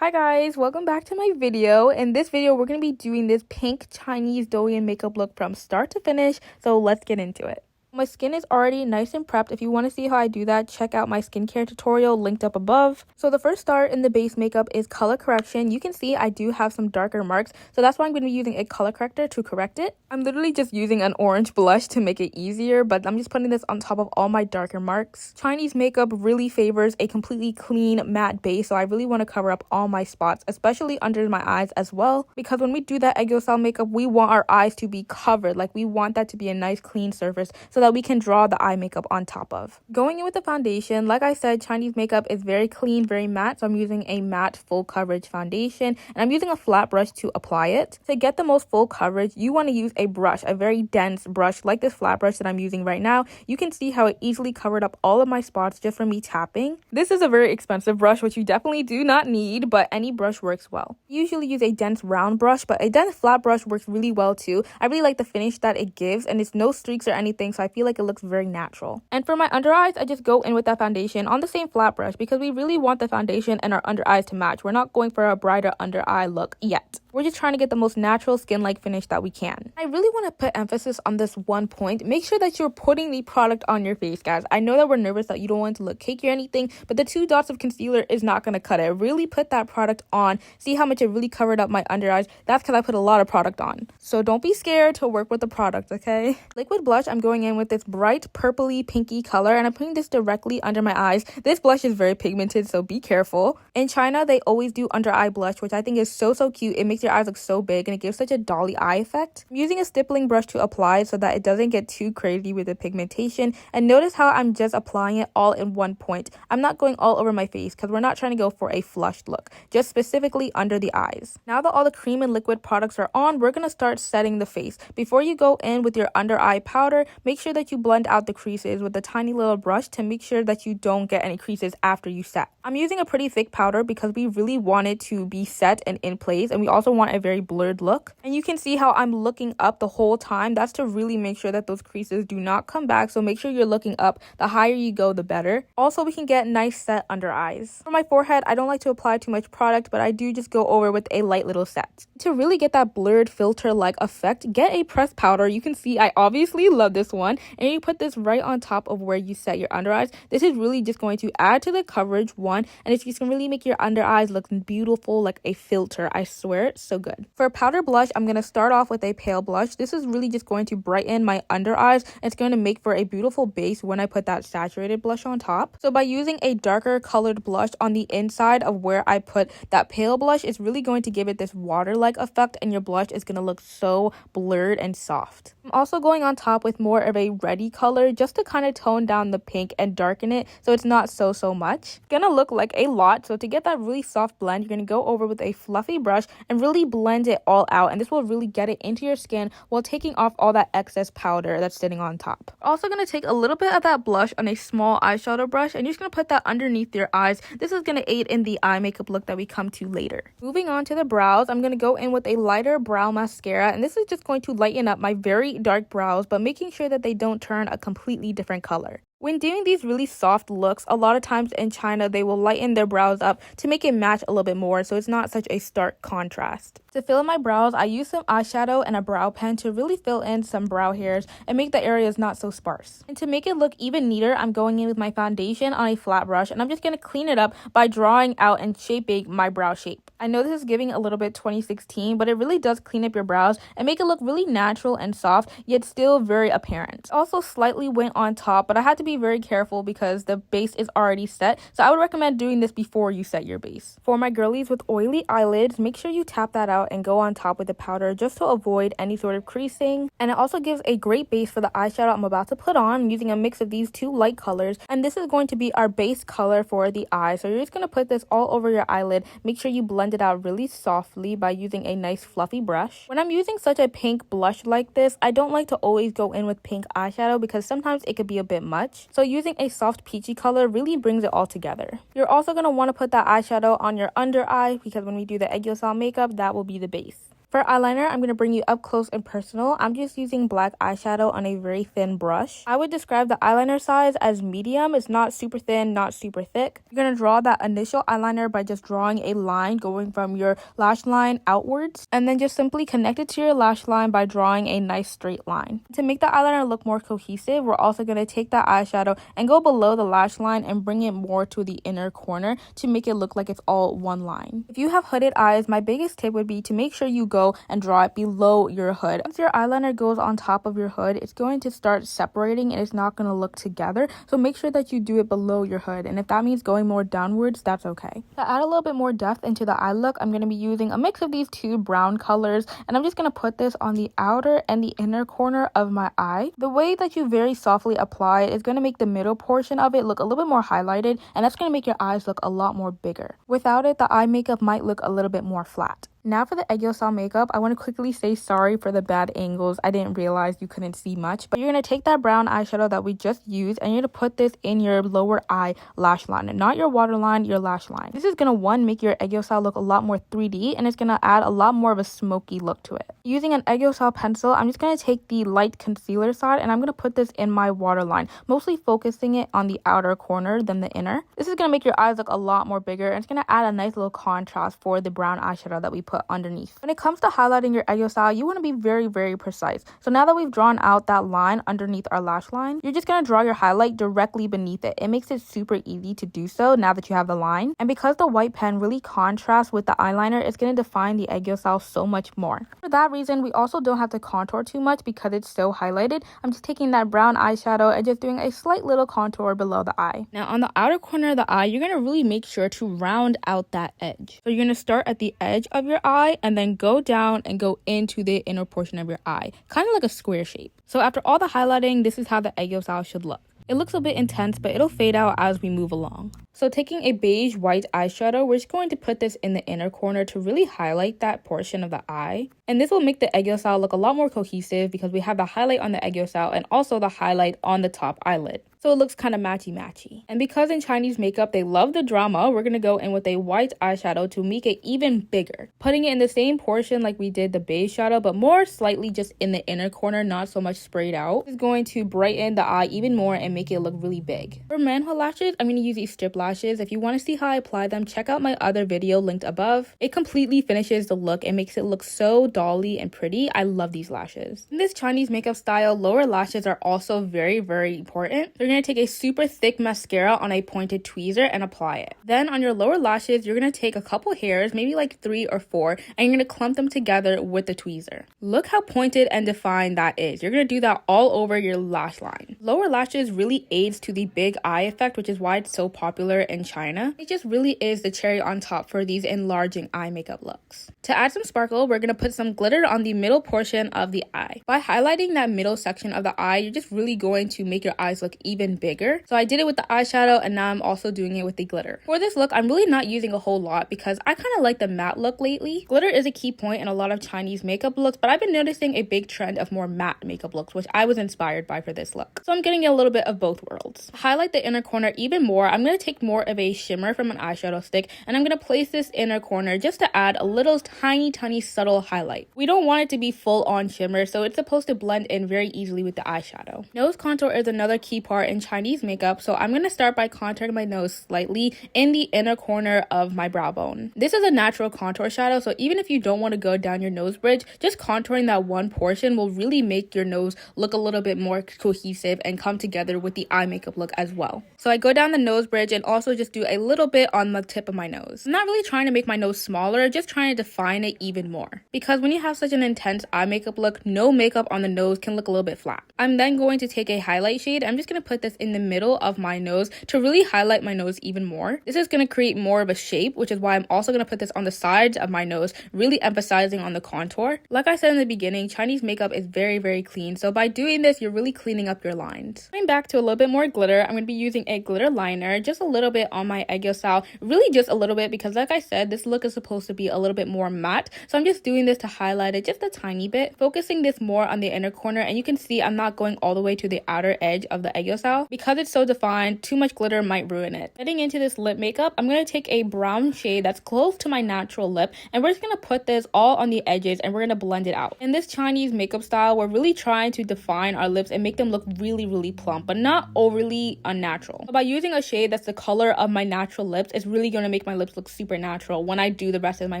Hi guys, welcome back to my video. In this video, we're going to be doing this pink Chinese Douyin makeup look from start to finish, so let's get into it. My skin is already nice and prepped. If you want to see how I do that, check out my skincare tutorial linked up above. So the first start in the base makeup is color correction. You can see I do have some darker marks, so that's why I'm going to be using a color corrector to correct it. I'm literally just using an orange blush to make it easier, but I'm just putting this on top of all my darker marks. Chinese makeup really favors a completely clean matte base, so I really want to cover up all my spots, especially under my eyes as well, because when we do that egg yolk style makeup, we want our eyes to be covered. Like, we want that to be a nice clean surface so that we can draw the eye makeup on top of. Going in with the foundation, like I said, Chinese makeup is very clean, very matte, so I'm using a matte full coverage foundation, and I'm using a flat brush to apply it. To get the most full coverage, you want to use a brush, a very dense brush like this flat brush that I'm using right now. You can see how it easily covered up all of my spots just from me tapping. This is a very expensive brush, which you definitely do not need, but any brush works well. I usually use a dense round brush, but a dense flat brush works really well too. I really like the finish that it gives, and it's no streaks or anything, so I feel like it looks very natural. And for my under eyes, I just go in with that foundation on the same flat brush because we really want the foundation and our under eyes to match. We're not going for a brighter under eye look yet. We're just trying to get the most natural skin-like finish that we can. I really want to put emphasis on this one point. Make sure that you're putting the product on your face, guys. I know that we're nervous that you don't want it to look cakey or anything, but the 2 dots of concealer is not going to cut it. Really put that product on. See how much it really covered up my under eyes? That's because I put a lot of product on. So don't be scared to work with the product, okay? Liquid blush, I'm going in with this bright purpley pinky color, and I'm putting this directly under my eyes. This blush is very pigmented, so be careful. In China, they always do under eye blush, which I think is so cute. It makes your eyes look so big and it gives such a dolly eye effect. I'm using a stippling brush to apply it so that it doesn't get too crazy with the pigmentation, and notice how I'm just applying it all in one point. I'm not going all over my face because we're not trying to go for a flushed look, just specifically under the eyes. Now that all the cream and liquid products are on, we're going to start setting the face. Before you go in with your under eye powder, make sure that you blend out the creases with a tiny little brush to make sure that you don't get any creases after you set. I'm using a pretty thick powder because we really want it to be set and in place, and we also want a very blurred look. And you can see how I'm looking up the whole time. That's to really make sure that those creases do not come back, so make sure you're looking up. The higher you go, the better. Also, we can get nice set under eyes. For my forehead, I don't like to apply too much product, but I do just go over with a light little set. To really get that blurred filter-like effect, get a pressed powder. You can see I obviously love this one, and you put this right on top of where you set your under eyes. This is really just going to add to the coverage one, and it's just going to really make your under eyes look beautiful like a filter. I swear, it's so good. For powder blush, I'm going to start off with a pale blush. This is really just going to brighten my under eyes. It's going to make for a beautiful base when I put that saturated blush on top. So by using a darker colored blush on the inside of where I put that pale blush, it's really going to give it this water-like effect, and your blush is going to look so blurred and soft. I'm also going on top with more of a reddy color just to kind of tone down the pink and darken it so it's not so much. It's gonna look like a lot, so to get that really soft blend, you're gonna go over with a fluffy brush and really blend it all out, and this will really get it into your skin while taking off all that excess powder that's sitting on top. Also gonna take a little bit of that blush on a small eyeshadow brush, and you're just gonna put that underneath your eyes. This is gonna aid in the eye makeup look that we come to later. Moving on to the brows, I'm gonna go in with a lighter brow mascara, and this is just going to lighten up my very dark brows, but making sure that they don't turn a completely different color. When doing these really soft looks, a lot of times in China, they will lighten their brows up to make it match a little bit more, so it's not such a stark contrast. To fill in my brows, I use some eyeshadow and a brow pen to really fill in some brow hairs and make the areas not so sparse. And to make it look even neater, I'm going in with my foundation on a flat brush, and I'm just going to clean it up by drawing out and shaping my brow shape. I know this is giving a little bit 2016, but it really does clean up your brows and make it look really natural and soft, yet still very apparent. Also slightly went on top, but I had to be very careful because the base is already set, so I would recommend doing this before you set your base. For my girlies with oily eyelids, make sure you tap that out and go on top with the powder just to avoid any sort of creasing. And it also gives a great base for the eyeshadow I'm about to put on. I'm using a mix of these 2 light colors, and this is going to be our base color for the eye. So you're just going to put this all over your eyelid. Make sure you blend it out really softly by using a nice fluffy brush. When I'm using such a pink blush like this, I don't like to always go in with pink eyeshadow because sometimes it could be a bit much. So using a soft peachy color really brings it all together. You're also going to want to put that eyeshadow on your under eye because when we do the egg yolk style makeup, that will be the base. For eyeliner, I'm going to bring you up close and personal. I'm just using black eyeshadow on a very thin brush. I would describe the eyeliner size as medium. It's not super thin, not super thick. You're going to draw that initial eyeliner by just drawing a line going from your lash line outwards, and then just simply connect it to your lash line by drawing a nice straight line. To make the eyeliner look more cohesive, we're also going to take that eyeshadow and go below the lash line and bring it more to the inner corner to make it look like it's all one line. If you have hooded eyes, my biggest tip would be to make sure you go and draw it below your hood. Once your eyeliner goes on top of your hood, it's going to start separating and it's not going to look together. So make sure that you do it below your hood. And if that means going more downwards, that's okay. To add a little bit more depth into the eye look, I'm going to be using a mix of these two brown colors, and I'm just going to put this on the outer and the inner corner of my eye. The way that you very softly apply it is going to make the middle portion of it look a little bit more highlighted, and that's going to make your eyes look a lot more bigger. Without it, the eye makeup might look a little bit more flat. Now for the egg yolk style makeup, I want to quickly say sorry for the bad angles. I didn't realize you couldn't see much. But you're going to take that brown eyeshadow that we just used and you're going to put this in your lower eye lash line. Not your waterline, your lash line. This is going to, one, make your egg yolk style look a lot more 3D, and it's going to add a lot more of a smoky look to it. Using an egg yolk style pencil, I'm just going to take the light concealer side and I'm going to put this in my waterline, mostly focusing it on the outer corner than the inner. This is going to make your eyes look a lot more bigger, and it's going to add a nice little contrast for the brown eyeshadow that we put underneath. When it comes to highlighting your egg yolk style, you want to be very, very precise. So now that we've drawn out that line underneath our lash line, you're just going to draw your highlight directly beneath it. It makes it super easy to do so now that you have the line. And because the white pen really contrasts with the eyeliner, it's going to define the egg yolk style so much more. For that reason, we also don't have to contour too much because it's so highlighted. I'm just taking that brown eyeshadow and just doing a slight little contour below the eye. Now on the outer corner of the eye, you're going to really make sure to round out that edge. So you're going to start at the edge of your eye and then go down and go into the inner portion of your eye, kind of like a square shape. So after all the highlighting, this is how the egg yolk style should look. It looks a bit intense, but it'll fade out as we move along. So taking a beige white eyeshadow, we're just going to put this in the inner corner to really highlight that portion of the eye. And this will make the egg yolk style look a lot more cohesive because we have the highlight on the egg yolk style and also the highlight on the top eyelid. So it looks kind of matchy-matchy. And because in Chinese makeup, they love the drama, we're going to go in with a white eyeshadow to make it even bigger. Putting it in the same portion like we did the beige shadow, but more slightly just in the inner corner, not so much sprayed out. This is going to brighten the eye even more and make it look really big. For manhole lashes, I'm going to use these strip lashes. If you want to see how I apply them, check out my other video linked above. It completely finishes the look and makes it look so dolly and pretty. I love these lashes. In this Chinese makeup style, lower lashes are also very, very important. You're going to take a super thick mascara on a pointed tweezer and apply it. Then on your lower lashes, you're going to take a couple hairs, maybe like 3 or 4, and you're going to clump them together with the tweezer. Look how pointed and defined that is. You're going to do that all over your lash line. Lower lashes really aids to the big eye effect, which is why it's so popular in China. It just really is the cherry on top for these enlarging eye makeup looks. To add some sparkle, we're going to put some glitter on the middle portion of the eye. By highlighting that middle section of the eye, you're just really going to make your eyes look even bigger. So I did it with the eyeshadow and now I'm also doing it with the glitter. For this look, I'm really not using a whole lot because I kind of like the matte look lately. Glitter is a key point in a lot of Chinese makeup looks, but I've been noticing a big trend of more matte makeup looks, which I was inspired by for this look. So I'm getting a little bit of both worlds. To highlight the inner corner even more, I'm going to take more of a shimmer from an eyeshadow stick and I'm going to place this inner corner just to add a little tiny subtle highlight. We don't want it to be full on shimmer, so it's supposed to blend in very easily with the eyeshadow. Nose contour is another key part in Chinese makeup, so I'm going to start by contouring my nose slightly in the inner corner of my brow bone. This is a natural contour shadow, so even if you don't want to go down your nose bridge, just contouring that one portion will really make your nose look a little bit more cohesive and come together with the eye makeup look as well. So I go down the nose bridge and also just do a little bit on the tip of my nose. I'm not really trying to make my nose smaller, just trying to define it even more. Because when you have such an intense eye makeup look, no makeup on the nose can look a little bit flat. I'm then going to take a highlight shade. I'm just going to put this in the middle of my nose to really highlight my nose even more. This is going to create more of a shape, which is why I'm also going to put this on the sides of my nose, really emphasizing on the contour. Like I said in the beginning, Chinese makeup is very clean, so by doing this, you're really cleaning up your lines. Going back to a little bit more glitter, I'm going to be using a glitter liner, just a little little bit on my egg yolk style, really just a little bit, because like I said, this look is supposed to be a little bit more matte. So I'm just doing this to highlight it just a tiny bit, focusing this more on the inner corner. And you can see I'm not going all the way to the outer edge of the egg yolk style because it's so defined. Too much glitter might ruin it. Heading into this lip makeup, I'm going to take a brown shade that's close to my natural lip, and we're just going to put this all on the edges and we're going to blend it out. In this Chinese makeup style, we're really trying to define our lips and make them look really plump, but not overly unnatural. So by using a shade that's the color of my natural lips, it's really going to make my lips look super natural when I do the rest of my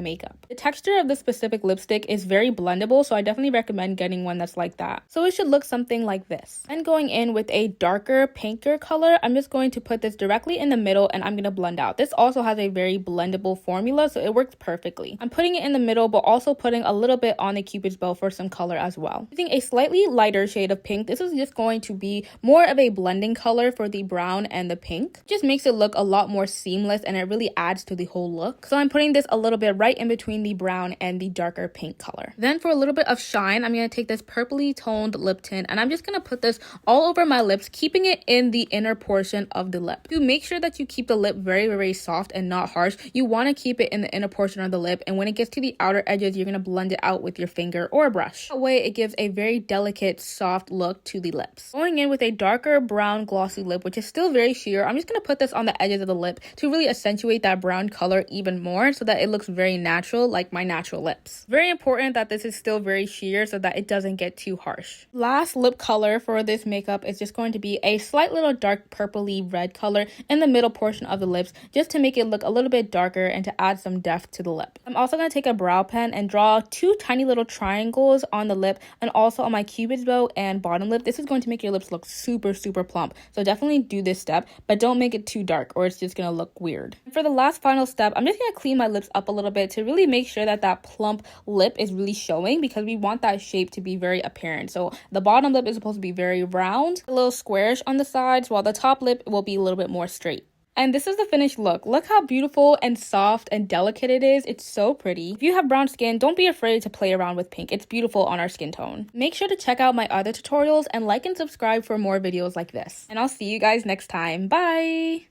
makeup. The texture of this specific lipstick is very blendable, so I definitely recommend getting one that's like that. So it should look something like this. And going in with a darker, pinker color, I'm just going to put this directly in the middle and I'm going to blend out. This also has a very blendable formula, so it works perfectly. I'm putting it in the middle, but also putting a little bit on the cupid's bow for some color as well. Using a slightly lighter shade of pink, this is just going to be more of a blending color for the brown and the pink. It just makes it look a lot more seamless and it really adds to the whole look. So I'm putting this a little bit right in between the brown and the darker pink color. Then for a little bit of shine, I'm going to take this purpley toned lip tint and I'm just going to put this all over my lips, keeping it in the inner portion of the lip. To make sure that you keep the lip very soft and not harsh, you want to keep it in the inner portion of the lip, and when it gets to the outer edges, you're going to blend it out with your finger or a brush. That way it gives a very delicate, soft look to the lips. Going in with a darker brown glossy lip, which is still very sheer, I'm just going to put this on the edges of the lip to really accentuate that brown color even more so that it looks very natural, like my natural lips. Very important that this is still very sheer so that it doesn't get too harsh. Last lip color for this makeup is just going to be a slight little dark purpley red color in the middle portion of the lips, just to make it look a little bit darker and to add some depth to the lip. I'm also going to take a brow pen and draw two tiny little triangles on the lip and also on my cupid's bow and bottom lip. This is going to make your lips look super plump, so definitely do this step, but don't make it too dark or it's just going to look weird. For the last final step, I'm just going to clean my lips up a little bit to really make sure that that plump lip is really showing, because we want that shape to be very apparent. So the bottom lip is supposed to be very round, a little squarish on the sides, while the top lip will be a little bit more straight. And this is the finished look. Look how beautiful and soft and delicate it is. It's so pretty. If you have brown skin, don't be afraid to play around with pink. It's beautiful on our skin tone. Make sure to check out my other tutorials and like and subscribe for more videos like this. And I'll see you guys next time. Bye!